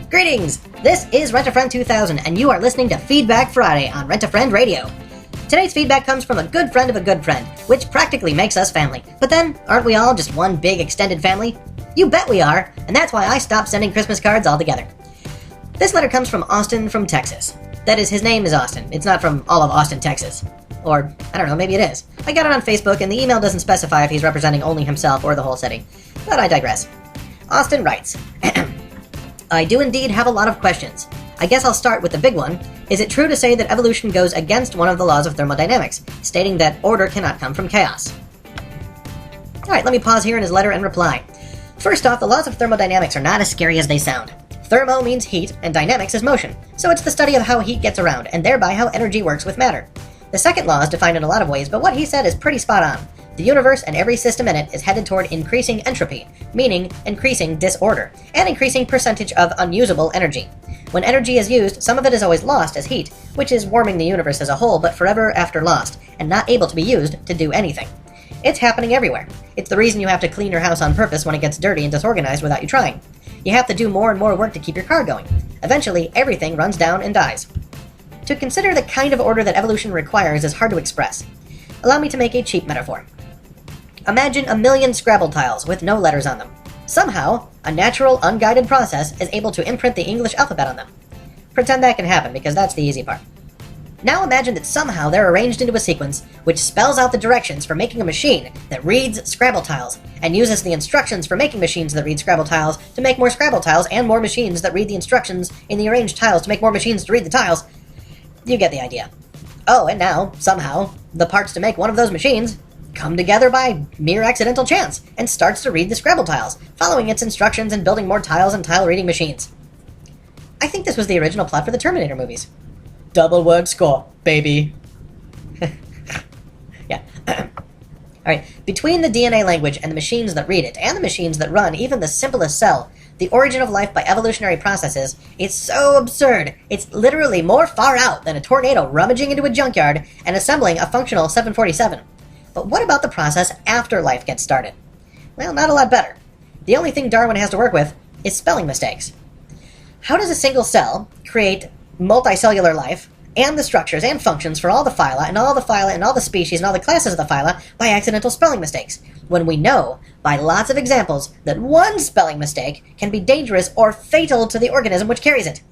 Greetings! This is Rent-A-Friend 2000, and you are listening to Feedback Friday on Rent-A-Friend Radio. Today's feedback comes from a good friend of a good friend, which practically makes us family. But then, aren't we all just one big extended family? You bet we are, and that's why I stopped sending Christmas cards altogether. This letter comes from Austin from Texas. That is, his name is Austin. It's not from all of Austin, Texas. Or, I don't know, maybe it is. I got it on Facebook, and the email doesn't specify if he's representing only himself or the whole city. But I digress. Austin writes, I do indeed have a lot of questions. I guess I'll start with the big one. Is it true to say that evolution goes against one of the laws of thermodynamics, stating that order cannot come from chaos? Alright, let me pause here in his letter and reply. First off, the laws of thermodynamics are not as scary as they sound. Thermo means heat, and dynamics is motion, so it's the study of how heat gets around, and thereby how energy works with matter. The second law is defined in a lot of ways, but what he said is pretty spot on. The universe and every system in it is headed toward increasing entropy, meaning increasing disorder, and increasing percentage of unusable energy. When energy is used, some of it is always lost as heat, which is warming the universe as a whole, but forever after lost, and not able to be used to do anything. It's happening everywhere. It's the reason you have to clean your house on purpose when it gets dirty and disorganized without you trying. You have to do more and more work to keep your car going. Eventually, everything runs down and dies. To consider the kind of order that evolution requires is hard to express. Allow me to make a cheap metaphor. Imagine 1,000,000 Scrabble tiles with no letters on them. Somehow, a natural, unguided process is able to imprint the English alphabet on them. Pretend that can happen, because that's the easy part. Now imagine that somehow they're arranged into a sequence which spells out the directions for making a machine that reads Scrabble tiles, and uses the instructions for making machines that read Scrabble tiles to make more Scrabble tiles and more machines that read the instructions in the arranged tiles to make more machines to read the tiles. You get the idea. Oh, and now, somehow, the parts to make one of those machines come together by mere accidental chance, and starts to read the Scrabble tiles, following its instructions and building more tiles and tile-reading machines. I think this was the original plot for the Terminator movies. Double word score, baby. Yeah. Alright, between the DNA language and the machines that read it, and the machines that run even the simplest cell, the origin of life by evolutionary processes is so absurd, it's literally more far out than a tornado rummaging into a junkyard and assembling a functional 747. But what about the process after life gets started? Well, not a lot better. The only thing Darwin has to work with is spelling mistakes. How does a single cell create multicellular life and the structures and functions for all the phyla and all the species and all the classes of the phyla by accidental spelling mistakes, when we know by lots of examples that one spelling mistake can be dangerous or fatal to the organism which carries it?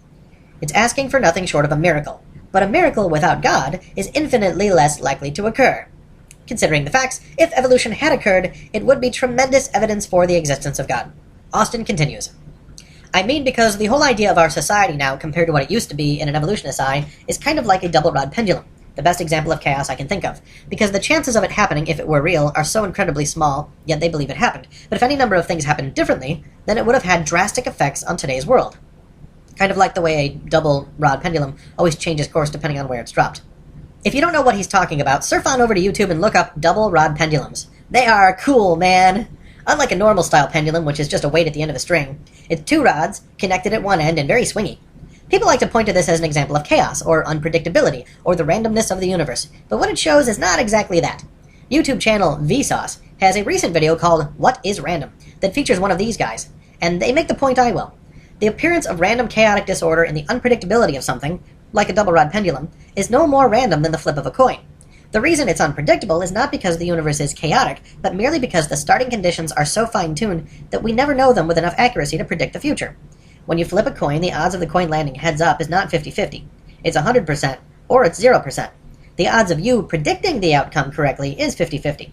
It's asking for nothing short of a miracle, but a miracle without God is infinitely less likely to occur. Considering the facts, if evolution had occurred, it would be tremendous evidence for the existence of God. Austin continues. I mean, because the whole idea of our society now, compared to what it used to be in an evolutionist eye, is kind of like a double-rod pendulum, the best example of chaos I can think of, because the chances of it happening, if it were real, are so incredibly small, yet they believe it happened. But if any number of things happened differently, then it would have had drastic effects on today's world. Kind of like the way a double-rod pendulum always changes course depending on where it's dropped. If you don't know what he's talking about, surf on over to YouTube and look up double-rod pendulums. They are cool, man! Unlike a normal-style pendulum, which is just a weight at the end of a string, it's two rods, connected at one end and very swingy. People like to point to this as an example of chaos, or unpredictability, or the randomness of the universe, but what it shows is not exactly that. YouTube channel Vsauce has a recent video called What is Random that features one of these guys, and they make the point I will. The appearance of random chaotic disorder in the unpredictability of something, like a double-rod pendulum, is no more random than the flip of a coin. The reason it's unpredictable is not because the universe is chaotic, but merely because the starting conditions are so fine-tuned that we never know them with enough accuracy to predict the future. When you flip a coin, the odds of the coin landing heads up is not 50-50. It's 100%, or it's 0%. The odds of you predicting the outcome correctly is 50-50.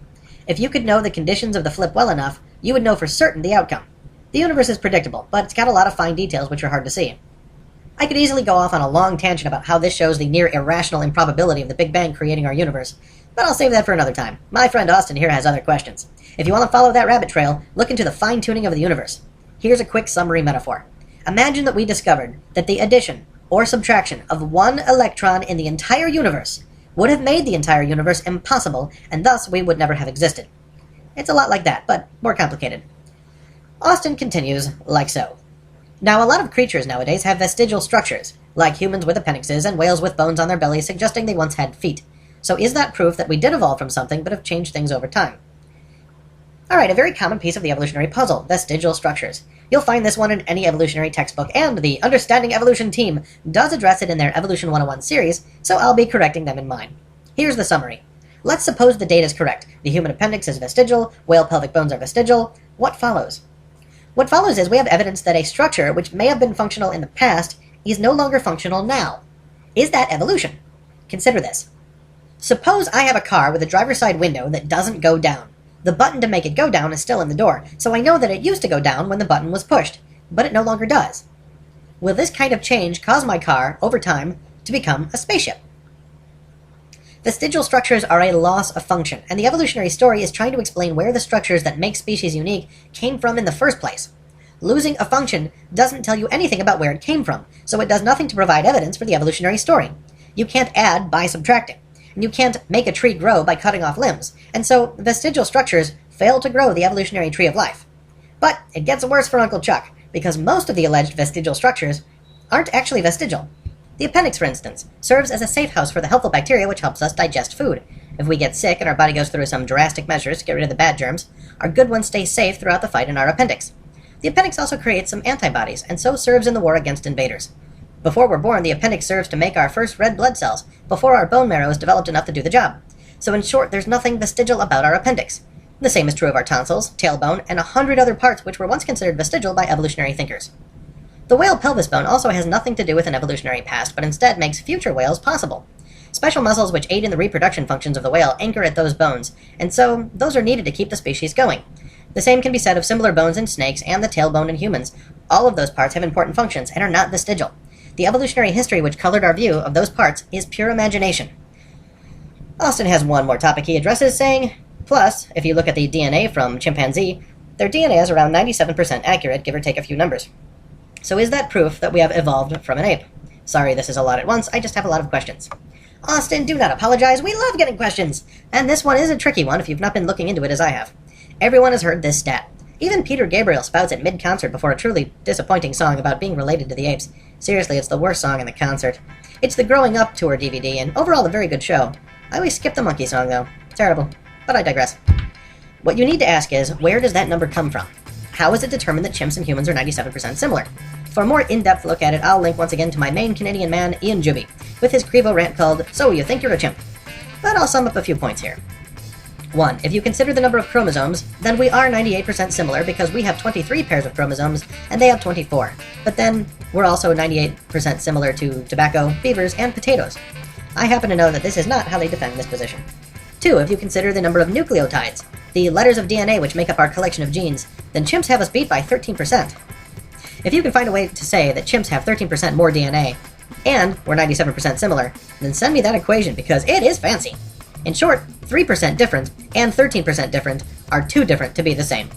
If you could know the conditions of the flip well enough, you would know for certain the outcome. The universe is predictable, but it's got a lot of fine details which are hard to see. I could easily go off on a long tangent about how this shows the near irrational improbability of the Big Bang creating our universe, but I'll save that for another time. My friend Austin here has other questions. If you want to follow that rabbit trail, look into the fine-tuning of the universe. Here's a quick summary metaphor. Imagine that we discovered that the addition or subtraction of one electron in the entire universe would have made the entire universe impossible, and thus we would never have existed. It's a lot like that, but more complicated. Austin continues like so. Now, a lot of creatures nowadays have vestigial structures, like humans with appendixes and whales with bones on their bellies suggesting they once had feet. So is that proof that we did evolve from something but have changed things over time? Alright, a very common piece of the evolutionary puzzle, vestigial structures. You'll find this one in any evolutionary textbook, and the Understanding Evolution team does address it in their Evolution 101 series, so I'll be correcting them in mine. Here's the summary. Let's suppose the data is correct. The human appendix is vestigial, whale pelvic bones are vestigial. What follows? What follows is we have evidence that a structure which may have been functional in the past is no longer functional now. Is that evolution? Consider this. Suppose I have a car with a driver's side window that doesn't go down. The button to make it go down is still in the door, so I know that it used to go down when the button was pushed, but it no longer does. Will this kind of change cause my car, over time, to become a spaceship? Vestigial structures are a loss of function, and the evolutionary story is trying to explain where the structures that make species unique came from in the first place. Losing a function doesn't tell you anything about where it came from, so it does nothing to provide evidence for the evolutionary story. You can't add by subtracting. And you can't make a tree grow by cutting off limbs, and so vestigial structures fail to grow the evolutionary tree of life. But it gets worse for Uncle Chuck, because most of the alleged vestigial structures aren't actually vestigial. The appendix, for instance, serves as a safe house for the helpful bacteria which helps us digest food. If we get sick and our body goes through some drastic measures to get rid of the bad germs, our good ones stay safe throughout the fight in our appendix. The appendix also creates some antibodies, and so serves in the war against invaders. Before we're born, the appendix serves to make our first red blood cells, before our bone marrow is developed enough to do the job. So in short, there's nothing vestigial about our appendix. The same is true of our tonsils, tailbone, and 100 other parts which were once considered vestigial by evolutionary thinkers. The whale pelvis bone also has nothing to do with an evolutionary past, but instead makes future whales possible. Special muscles which aid in the reproduction functions of the whale anchor at those bones, and so those are needed to keep the species going. The same can be said of similar bones in snakes and the tailbone in humans. All of those parts have important functions and are not vestigial. The evolutionary history which colored our view of those parts is pure imagination. Austin has one more topic he addresses, saying, plus, if you look at the DNA from chimpanzee, their DNA is around 97% accurate, give or take a few numbers. So is that proof that we have evolved from an ape? Sorry, this is a lot at once, I just have a lot of questions. Austin, do not apologize, we love getting questions! And this one is a tricky one if you've not been looking into it as I have. Everyone has heard this stat. Even Peter Gabriel spouts it mid-concert before a truly disappointing song about being related to the apes. Seriously, it's the worst song in the concert. It's the Growing Up Tour DVD, and overall a very good show. I always skip the monkey song, though. Terrible. But I digress. What you need to ask is, where does that number come from? How is it determined that chimps and humans are 97% similar? For a more in-depth look at it, I'll link once again to my main Canadian man, Ian Juby, with his Crevo rant called, So You Think You're a Chimp? But I'll sum up a few points here. 1. If you consider the number of chromosomes, then we are 98% similar because we have 23 pairs of chromosomes and they have 24. But then, we're also 98% similar to tobacco, beavers, and potatoes. I happen to know that this is not how they defend this position. 2. If you consider the number of nucleotides, the letters of DNA which make up our collection of genes, then chimps have us beat by 13%. If you can find a way to say that chimps have 13% more DNA, and we're 97% similar, then send me that equation because it is fancy. In short, 3% different and 13% different are too different to be the same.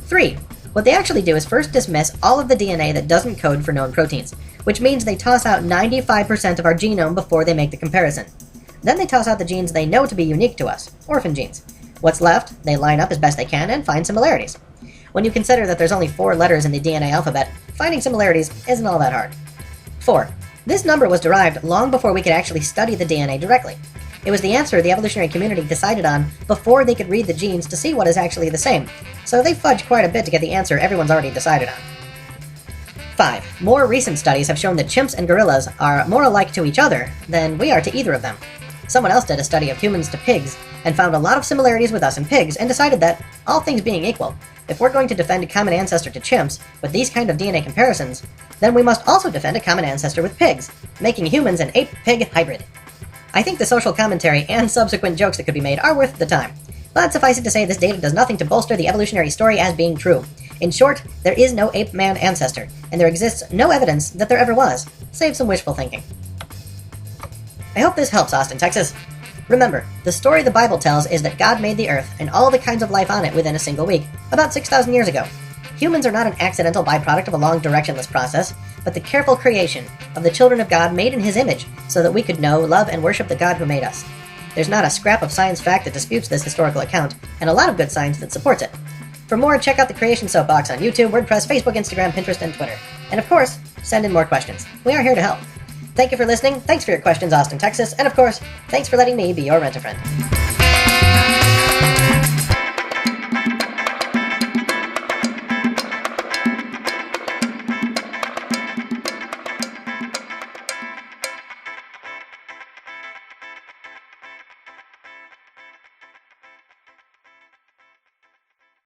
3. What they actually do is first dismiss all of the DNA that doesn't code for known proteins, which means they toss out 95% of our genome before they make the comparison. Then they toss out the genes they know to be unique to us, orphan genes. What's left, they line up as best they can and find similarities. When you consider that there's only 4 letters in the DNA alphabet, finding similarities isn't all that hard. 4. This number was derived long before we could actually study the DNA directly. It was the answer the evolutionary community decided on before they could read the genes to see what is actually the same, so they fudged quite a bit to get the answer everyone's already decided on. 5. More recent studies have shown that chimps and gorillas are more alike to each other than we are to either of them. Someone else did a study of humans to pigs and found a lot of similarities with us and pigs and decided that, all things being equal, if we're going to defend a common ancestor to chimps with these kind of DNA comparisons, then we must also defend a common ancestor with pigs, making humans an ape-pig hybrid. I think the social commentary and subsequent jokes that could be made are worth the time, but suffice it to say this data does nothing to bolster the evolutionary story as being true. In short, there is no ape-man ancestor, and there exists no evidence that there ever was, save some wishful thinking. I hope this helps, Austin, Texas. Remember, the story the Bible tells is that God made the earth and all the kinds of life on it within a single week, about 6,000 years ago. Humans are not an accidental byproduct of a long, directionless process, but the careful creation of the children of God made in His image, so that we could know, love, and worship the God who made us. There's not a scrap of science fact that disputes this historical account, and a lot of good science that supports it. For more, check out the Creation Soapbox on YouTube, WordPress, Facebook, Instagram, Pinterest, and Twitter. And of course, send in more questions. We are here to help. Thank you for listening. Thanks for your questions, Austin, Texas. And of course, thanks for letting me be your rent-a-friend.